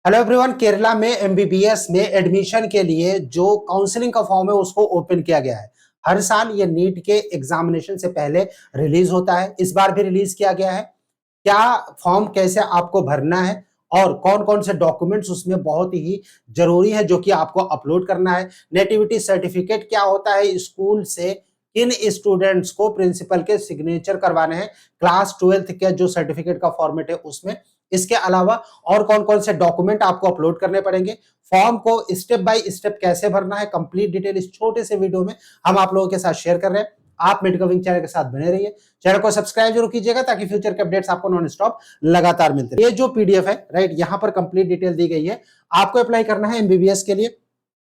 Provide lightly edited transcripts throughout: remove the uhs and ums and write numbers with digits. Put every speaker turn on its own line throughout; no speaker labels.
Hello everyone. Kerala में MBBS में admission के लिए जो काउंसलिंग का फॉर्म है उसको ओपन किया गया है। हर साल ये नीट के एग्जामिनेशन से पहले रिलीज होता है, इस बार भी रिलीज किया गया है। क्या फॉर्म कैसे आपको भरना है और कौन कौन से डॉक्यूमेंट्स उसमें बहुत ही जरूरी है जो कि आपको अपलोड करना है। नेटिविटी सर्टिफिकेट क्या होता है, स्कूल से किन स्टूडेंट्स को प्रिंसिपल के सिग्नेचर करवाने हैं, क्लास 12th के जो सर्टिफिकेट का फॉर्मेट है उसमें। इसके अलावा और कौन कौन से डॉक्यूमेंट आपको अपलोड करने पड़ेंगे, फॉर्म को स्टेप बाय स्टेप कैसे भरना है, कंप्लीट डिटेल इस छोटे से वीडियो में हम आप लोगों के साथ शेयर कर रहे हैं। आप मेडिकविंग चैनल के साथ बने रहिए, चैनल को सब्सक्राइब जरूर कीजिएगा ताकि फ्यूचर के अपडेट्स आपको नॉन स्टॉप लगातार मिलते रहे। ये जो पीडीएफ है राइट, यहाँ पर कंप्लीट डिटेल दी गई है। आपको अप्लाई करना है एमबीबीएस के लिए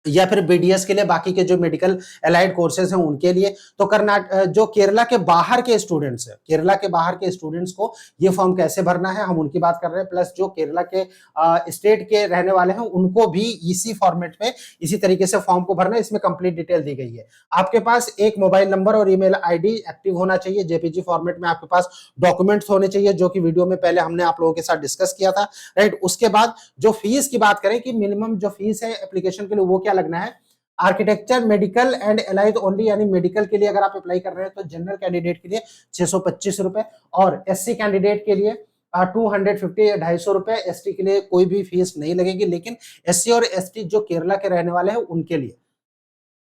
या फिर बीडीएस के लिए, बाकी के जो मेडिकल एलाइड कोर्सेज हैं उनके लिए। तो कर्नाटक जो केरला के बाहर के स्टूडेंट्स हैं, केरला के बाहर के स्टूडेंट्स को ये फॉर्म कैसे भरना है हम उनकी बात कर रहे हैं। प्लस जो केरला के स्टेट के रहने वाले हैं उनको भी इसी फॉर्मेट में इसी तरीके से फॉर्म को भरना है। इसमें कंप्लीट डिटेल दी गई है। आपके पास एक मोबाइल नंबर और ईमेल आईडी एक्टिव होना चाहिए। जेपीजी फॉर्मेट में आपके पास डॉक्यूमेंट्स होने चाहिए जो कि वीडियो में पहले हमने आप लोगों के साथ डिस्कस किया था राइट। उसके बाद जो फीस की बात करें कि मिनिमम जो फीस है एप्लीकेशन के लिए वो क्या लगना है। Architecture medical and allied only, यानी मेडिकल के लिए अगर आप अप्लाई कर रहे हैं तो जनरल कैंडिडेट के लिए 625 रुपए और एससी कैंडिडेट के लिए 250 250 रुपए। एसटी के लिए कोई भी फीस नहीं लगेगी, लेकिन एससी और एसटी जो केरला के रहने वाले हैं उनके लिए,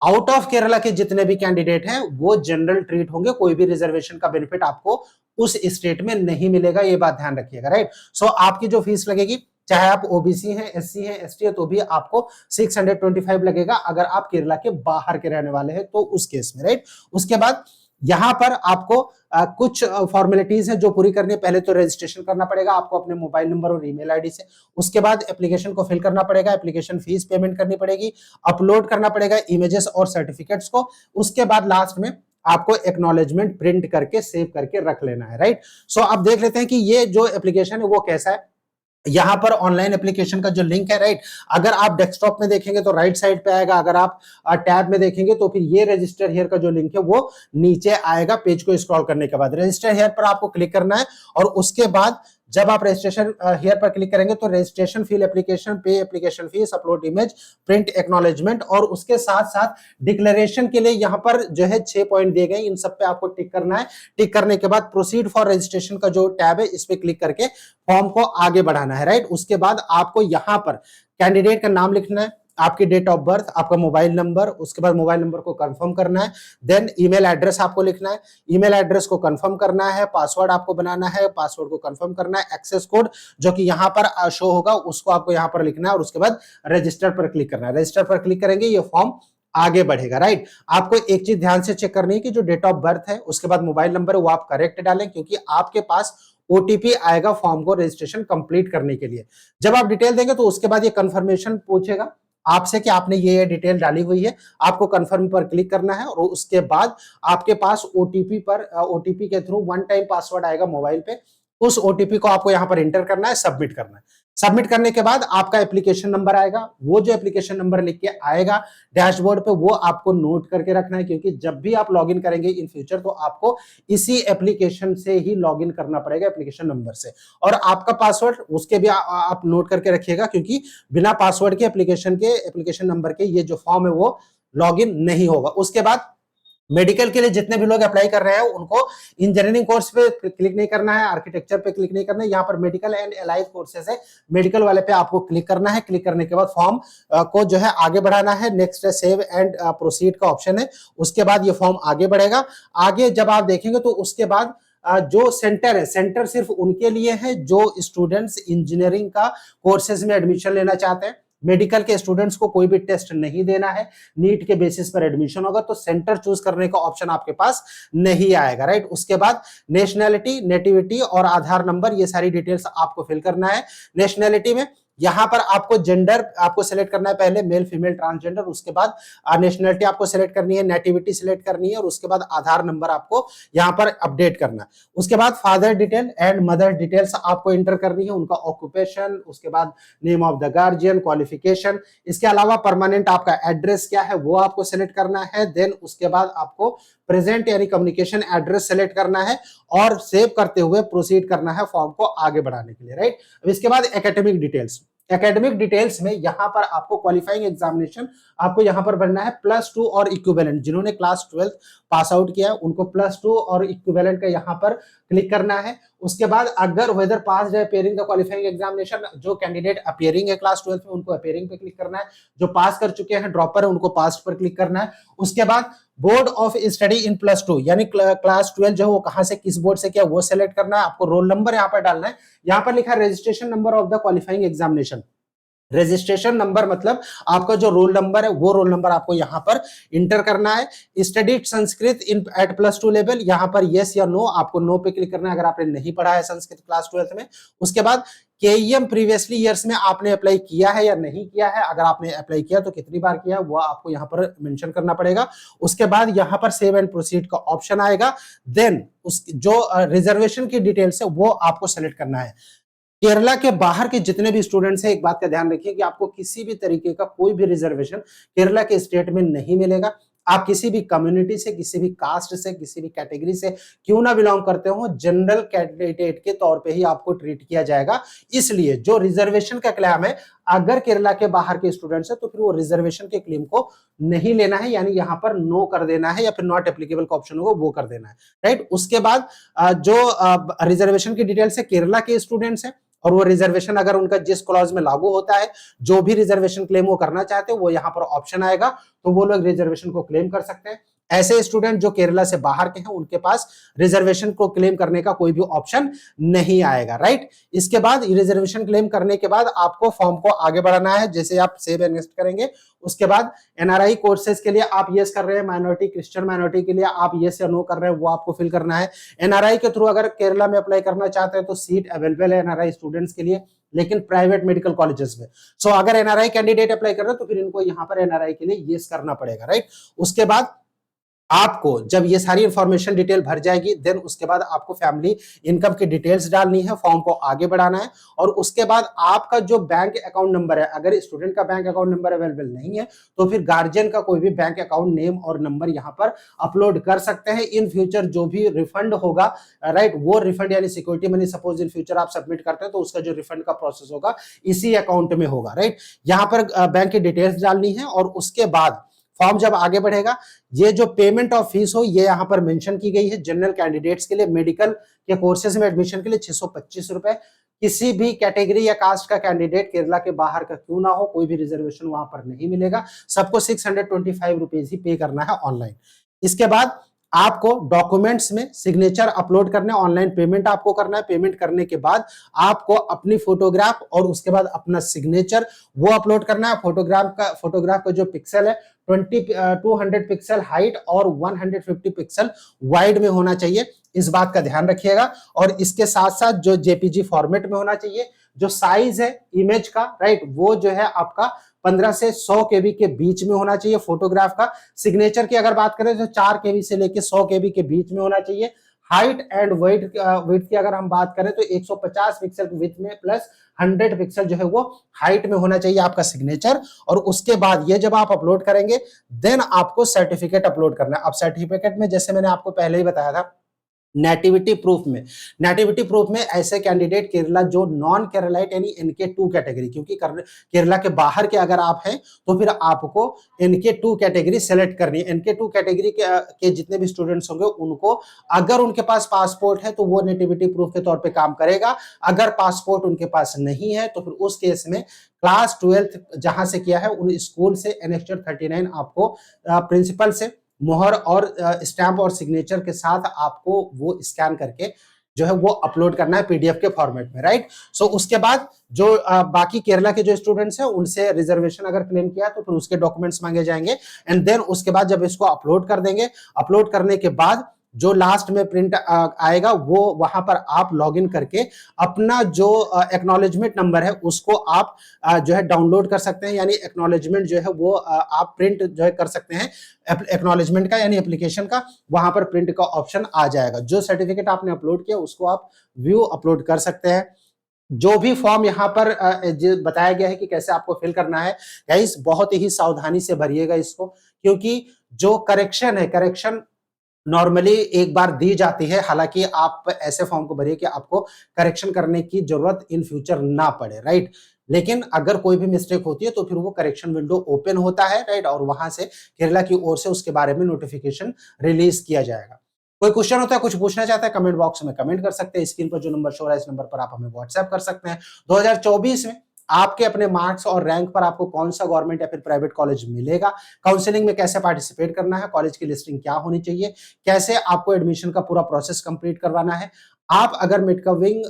आउट ऑफ केरला के जितने भी कैंडिडेट हैं वो जनरल ट्रीट होंगे। कोई भी रिजर्वेशन का बेनिफिट आपको उस स्टेट में नहीं मिलेगा, ये बात ध्यान रखिएगा राइट। सो आपकी जो फीस लगेगी, चाहे आप ओबीसी हैं, एससी हैं, एसटी है, तो भी आपको 625 लगेगा अगर आप केरला के बाहर के रहने वाले हैं तो उस केस में राइट। उसके बाद यहां पर आपको कुछ फॉर्मेलिटीज है जो पूरी करनी है। पहले तो रजिस्ट्रेशन करना पड़ेगा आपको अपने मोबाइल नंबर और ईमेल आईडी से। उसके बाद एप्लीकेशन को फिल करना पड़ेगा, एप्लीकेशन फीस पेमेंट करनी पड़ेगी, अपलोड करना पड़ेगा इमेजेस और सर्टिफिकेट्स को। उसके बाद लास्ट में आपको एक्नॉलेजमेंट प्रिंट करके सेव करके रख लेना है राइट। सो अब देख लेते हैं कि ये जो एप्लीकेशन है वो कैसा है। यहां पर ऑनलाइन एप्लीकेशन का जो लिंक है राइट, अगर आप डेस्कटॉप में देखेंगे तो राइट साइड पे आएगा, अगर आप टैब में देखेंगे तो फिर ये रजिस्टर हियर का जो लिंक है वो नीचे आएगा। पेज को स्क्रॉल करने के बाद रजिस्टर हियर पर आपको क्लिक करना है और उसके बाद जब आप रजिस्ट्रेशन हियर पर क्लिक करेंगे तो रजिस्ट्रेशन, फिल एप्लीकेशन, पे application fees, upload image, print acknowledgement और उसके साथ साथ डिक्लेरेशन के लिए यहां पर जो है 6 पॉइंट दिए गए, इन सब पे आपको टिक करना है। टिक करने के बाद प्रोसीड फॉर रजिस्ट्रेशन का जो टैब है इस पे क्लिक करके फॉर्म को आगे बढ़ाना है राइट। उसके बाद आपको यहां पर कैंडिडेट का नाम लिखना है, आपकी डेट ऑफ बर्थ, आपका मोबाइल नंबर, उसके बाद मोबाइल नंबर को कंफर्म करना है। देन ईमेल एड्रेस आपको लिखना है, ईमेल एड्रेस को कंफर्म करना है। पासवर्ड आपको बनाना है, पासवर्ड को कंफर्म करना है। एक्सेस कोड जो कि यहां पर शो होगा उसको आपको यहां पर लिखना है और उसके बाद रजिस्टर पर क्लिक करना है। रजिस्टर पर क्लिक करेंगे ये फॉर्म आगे बढ़ेगा राइट। आपको एक चीज ध्यान से चेक करनी है कि जो डेट ऑफ बर्थ है उसके बाद मोबाइल नंबर है वो आप करेक्ट डालें, क्योंकि आपके पास ओटीपी आएगा फॉर्म को रजिस्ट्रेशन कंप्लीट करने के लिए। जब आप डिटेल देंगे तो उसके बाद ये कंफर्मेशन पूछेगा आपसे कि आपने ये डिटेल डाली हुई है। आपको कंफर्म पर क्लिक करना है और उसके बाद आपके पास ओटीपी के थ्रू वन टाइम पासवर्ड आएगा मोबाइल पे। उस ओटीपी को आपको यहां पर एंटर करना है, सबमिट करना है। सबमिट करने के बाद आपका एप्लीकेशन नंबर आएगा। वो जो एप्लीकेशन नंबर लिख के आएगा डैशबोर्ड पे वो आपको नोट करके रखना है, क्योंकि जब भी आप लॉगिन करेंगे इन फ्यूचर तो आपको इसी एप्लीकेशन से ही लॉगिन करना पड़ेगा, एप्लीकेशन नंबर से। और आपका पासवर्ड उसके भी आप नोट करके रखिएगा, क्योंकि बिना पासवर्ड के एप्लीकेशन नंबर के ये जो फॉर्म है वो लॉगिन नहीं होगा। उसके बाद मेडिकल के लिए जितने भी लोग अप्लाई कर रहे हैं उनको इंजीनियरिंग कोर्स पे क्लिक नहीं करना है, आर्किटेक्चर पे क्लिक नहीं करना है। यहाँ पर मेडिकल एंड एलाइड कोर्सेज है, मेडिकल वाले पे आपको क्लिक करना है। क्लिक करने के बाद फॉर्म को जो है आगे बढ़ाना है। नेक्स्ट सेव एंड प्रोसीड का ऑप्शन है। उसके बाद ये फॉर्म आगे बढ़ेगा। आगे जब आप देखेंगे तो उसके बाद जो सेंटर है, सेंटर सिर्फ उनके लिए है जो स्टूडेंट्स इंजीनियरिंग का कोर्सेज में एडमिशन लेना चाहते हैं। मेडिकल के स्टूडेंट्स को कोई भी टेस्ट नहीं देना है, नीट के बेसिस पर एडमिशन होगा, तो सेंटर चूज करने का ऑप्शन आपके पास नहीं आएगा राइट। उसके बाद नेशनैलिटी, नेटिविटी और आधार नंबर, ये सारी डिटेल्स आपको फिल करना है। नेशनैलिटी में यहां पर आपको जेंडर आपको सिलेक्ट करना है, पहले मेल फीमेल ट्रांसजेंडर, उसके बाद नेशनैलिटी आपको सिलेक्ट करनी है, नेटिविटी सिलेक्ट करनी है और उसके बाद आधार नंबर आपको यहां पर अपडेट करना है। उसके बाद father detail and mother details आपको एंटर करनी है, उनका ऑक्यूपेशन, उसके बाद name of the guardian, qualification. इसके अलावा परमानेंट आपका एड्रेस क्या है वो आपको सिलेक्ट करना है। देन उसके बाद आपको प्रेजेंट यानी कम्युनिकेशन एड्रेस सेलेक्ट करना है और सेव करते हुए प्रोसीड करना है फॉर्म को आगे बढ़ाने के लिए राइट। अब इसके बाद एकेडमिक डिटेल्स, एकेडमिक डिटेल्स में यहाँ पर आपको क्वालिफाइंग एग्जामिनेशन आपको यहाँ पर भरना है +2 और इक्विवेलेंट। जिन्होंने क्लास 12 पास आउट किया है उनको +2 और इक्विवेलेंट का यहाँ पर क्लिक करना है। उसके बाद अगर वेदर पास है अपियरिंग द क्वालिफाइंग एग्जामिनेशन, जो कैंडिडेट अपियरिंग है क्लास 12 में उनको अपियरिंग पे क्लिक करना है, जो पास कर चुके हैं ड्रॉपर है उनको पास पर क्लिक करना है। उसके बाद बोर्ड ऑफ स्टडी इन +2 यानी क्लास 12 जो है वो कहां से किस बोर्ड से किया वो सेलेक्ट करना है। आपको रोल नंबर यहाँ पर डालना है। यहाँ पर लिखा है registration number of the qualifying examination. Registration number मतलब आपका जो रोल नंबर है वो रोल नंबर आपको यहाँ पर इंटर करना है। स्टडीड संस्कृत इन एट +2 लेवल, यहाँ पर यस या नो, आपको नो पे क्लिक करना है अगर आपने नहीं पढ़ा है संस्कृत क्लास 12 में। उसके बाद केईएम प्रीवियसली ईयर्स में आपने अप्लाई किया है या नहीं किया है, अगर आपने अप्लाई किया तो कितनी बार किया है वो आपको यहाँ पर मेंशन करना पड़ेगा। उसके बाद यहाँ पर सेव एंड प्रोसीड का ऑप्शन आएगा। देन उस जो रिजर्वेशन की डिटेल्स है वो आपको सेलेक्ट करना है। केरला के बाहर के जितने भी स्टूडेंट्स हैं एक बात का ध्यान रखिए कि आपको किसी भी तरीके का कोई भी रिजर्वेशन केरला के स्टेट में नहीं मिलेगा। आप किसी भी कम्युनिटी से, किसी भी कास्ट से, किसी भी कैटेगरी से क्यों ना बिलोंग करते हो, जनरल कैंडिडेट के तौर पे ही आपको ट्रीट किया जाएगा। इसलिए जो रिजर्वेशन का क्लेम है, अगर केरला के बाहर के स्टूडेंट्स है तो फिर वो रिजर्वेशन के क्लेम को नहीं लेना है, यानी यहाँ पर नो कर देना है या फिर नॉट एप्लीकेबल का ऑप्शन होगा वो कर देना है, राइट। उसके बाद जो रिजर्वेशन की डिटेल्स है केरला के स्टूडेंट्स है और वो रिजर्वेशन अगर उनका जिस क्लॉज में लागू होता है, जो भी रिजर्वेशन क्लेम वो करना चाहते हो वो यहाँ पर ऑप्शन आएगा, तो वो लोग रिजर्वेशन को क्लेम कर सकते हैं। ऐसे स्टूडेंट जो केरला से बाहर के हैं उनके पास रिजर्वेशन को क्लेम करने का कोई भी ऑप्शन नहीं आएगा, राइट। इसके बाद रिजर्वेशन क्लेम करने के बाद आपको फॉर्म को आगे बढ़ाना है। जैसे आप सेव एंड नेक्स्ट करेंगे, उसके बाद एनआरआई कोर्सेज के लिए आप यस कर रहे हैं, माइनॉरिटी क्रिश्चियन माइनॉरिटी के लिए आप यस या नो कर रहे हैं वो आपको फिल करना है। एनआरआई के थ्रू अगर केरला में अप्लाई करना चाहते हैं तो सीट अवेलेबल है एनआरआई स्टूडेंट्स के लिए, लेकिन प्राइवेट मेडिकल कॉलेजेस में। सो अगर एनआरआई कैंडिडेट अप्लाई कर रहे हैं तो फिर इनको यहाँ पर एनआरआई के लिए यस करना पड़ेगा, राइट। उसके बाद आपको जब ये सारी इंफॉर्मेशन डिटेल भर जाएगी, देन उसके बाद आपको फैमिली इनकम की डिटेल्स डालनी है, फॉर्म को आगे बढ़ाना है। और उसके बाद आपका जो बैंक अकाउंट नंबर है, अगर स्टूडेंट का बैंक अकाउंट नंबर अवेलेबल नहीं है तो फिर गार्जियन का कोई भी बैंक अकाउंट नेम और नंबर यहाँ पर अपलोड कर सकते हैं। इन फ्यूचर जो भी रिफंड होगा, राइट, वो रिफंड यानी security money suppose in future आप सबमिट करते हैं तो उसका जो रिफंड का प्रोसेस होगा इसी अकाउंट में होगा, राइट। यहाँ पर बैंक की डिटेल्स डालनी है और उसके बाद फॉर्म जब आगे बढ़ेगा, ये जो पेमेंट ऑफ फीस हो ये यहाँ पर मेंशन की गई है। जनरल कैंडिडेट्स के लिए मेडिकल के कोर्सेज में एडमिशन के लिए 625 रुपए। किसी भी कैटेगरी या कास्ट का कैंडिडेट केरला के बाहर का क्यों ना हो, कोई भी रिजर्वेशन वहां पर नहीं मिलेगा, सबको 625 रुपीज ही पे करना है ऑनलाइन। इसके बाद आपको डॉक्यूमेंट्स में सिग्नेचर अपलोड करने, ऑनलाइन पेमेंट आपको करना है। पेमेंट करने के बाद आपको अपनी फोटोग्राफ और उसके बाद अपना सिग्नेचर वो अपलोड करना है। फोटोग्राफ का जो पिक्सल है 200 पिक्सल हाइट और 150 पिक्सल वाइड में होना चाहिए, इस बात का ध्यान रखिएगा। और इसके साथ साथ जो जेपीजी फॉर्मेट में होना चाहिए। जो साइज है इमेज का, राइट, वो जो है आपका 15 से 100 केबी के बीच में होना चाहिए फोटोग्राफ का। सिग्नेचर की अगर बात करें तो 4 केबी से लेके 100 केबी के बीच में होना चाहिए। हाइट एंड वेट की अगर हम बात करें तो 150 पिक्सल विड्थ में प्लस 100 पिक्सल जो है वो हाइट में होना चाहिए आपका सिग्नेचर। और उसके बाद ये जब आप अपलोड करेंगे देन आपको सर्टिफिकेट अपलोड करना है। अब सर्टिफिकेट में जैसे मैंने आपको पहले ही बताया था, नेटिविटी प्रूफ में ऐसे कैंडिडेट केरला जो नॉन केरलाइट यानी NK2 कैटेगरी, क्योंकि केरला के बाहर के अगर आप हैं तो फिर आपको NK2 कैटेगरी सेलेक्ट करनी है। NK2 कैटेगरी के जितने भी स्टूडेंट्स होंगे उनको अगर उनके पास पासपोर्ट है तो वो नेटिविटी प्रूफ के तौर पे काम करेगा। अगर पासपोर्ट उनके पास नहीं है तो फिर उस केस में क्लास 12 जहां से किया है उन स्कूल से एनेक्स्चर 39 आपको प्रिंसिपल से मोहर और स्टैंप और सिग्नेचर के साथ आपको वो स्कैन करके जो है वो अपलोड करना है पीडीएफ के फॉर्मेट में, राइट। सो उसके बाद जो बाकी केरला के जो स्टूडेंट्स हैं उनसे रिजर्वेशन अगर क्लेम किया तो फिर उसके डॉक्यूमेंट्स मांगे जाएंगे। एंड देन उसके बाद जब इसको अपलोड कर देंगे, अपलोड करने के बाद जो लास्ट में प्रिंट आएगा वो वहां पर आप लॉगिन करके अपना जो एक्नॉलेजमेंट नंबर है उसको आप जो है डाउनलोड कर सकते हैं। यानी एक्नॉलेजमेंट जो है वो आप प्रिंट जो है कर सकते हैं एक्नॉलेजमेंट का, यानी एप्लीकेशन का, वहां पर प्रिंट का ऑप्शन आ जाएगा। जो सर्टिफिकेट आपने अपलोड किया उसको आप व्यू अपलोड कर सकते हैं। जो भी फॉर्म यहाँ पर बताया गया है कि कैसे आपको फिल करना है, गाइस बहुत ही सावधानी से भरिएगा इसको, क्योंकि जो करेक्शन नॉर्मली एक बार दी जाती है। हालांकि आप ऐसे फॉर्म को भरिए कि आपको करेक्शन करने की जरूरत इन फ्यूचर ना पड़े, राइट। लेकिन अगर कोई भी मिस्टेक होती है तो फिर वो करेक्शन विंडो ओपन होता है, राइट, और वहां से केरला की ओर से उसके बारे में नोटिफिकेशन रिलीज किया जाएगा। कोई क्वेश्चन होता है, कुछ पूछना चाहता है, कमेंट बॉक्स में कमेंट कर सकते हैं। स्क्रीन पर जो नंबर शो रहा है इस नंबर पर आप हमें व्हाट्सएप कर सकते हैं। 2024 में आपके अपने मार्क्स और रैंक पर आपको कौन सा गवर्नमेंट या फिर प्राइवेट कॉलेज मिलेगा, काउंसलिंग में कैसे पार्टिसिपेट करना है, कॉलेज की लिस्टिंग क्या होनी चाहिए, कैसे आपको एडमिशन का पूरा प्रोसेस कंप्लीट करवाना है। आप अगर मिडकविंग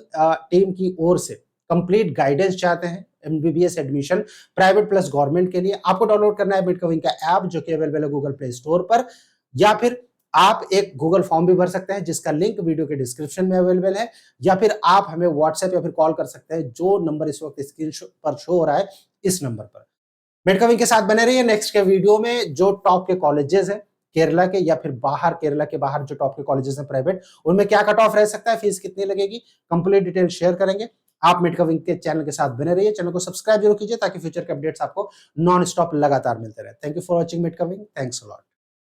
टीम की ओर से कंप्लीट गाइडेंस चाहते हैं MBBS admission private plus government के लिए, आपको डाउनलोड करना है मिडकविंग का ऐप जो कि अवेलेबल है गूगल प्ले स्टोर पर, या फिर आप एक गूगल फॉर्म भी भर सकते हैं जिसका लिंक वीडियो के डिस्क्रिप्शन में अवेलेबल है, या फिर आप हमें व्हाट्सएप या फिर कॉल कर सकते हैं जो नंबर इस वक्त स्क्रीन पर शो हो रहा है इस नंबर पर। मिडकविंग के साथ बने रहिए। नेक्स्ट के वीडियो में जो टॉप के कॉलेजेस हैं केरला के या फिर बाहर, केरला के बाहर जो टॉप के कॉलेजेस हैं प्राइवेट, उनमें क्या कट ऑफ रह सकता है, फीस कितनी लगेगी, कंप्लीट डिटेल शेयर करेंगे। आप मिडकविंग के चैनल के साथ बने रहिए, चैनल को सब्सक्राइब जरूर कीजिए ताकि फ्यूचर के अपडेट्स आपको नॉन स्टॉप लगातार मिलते रहे। थैंक यू फॉर वॉचिंग मिडकविंग, थैंक्स अ लॉट।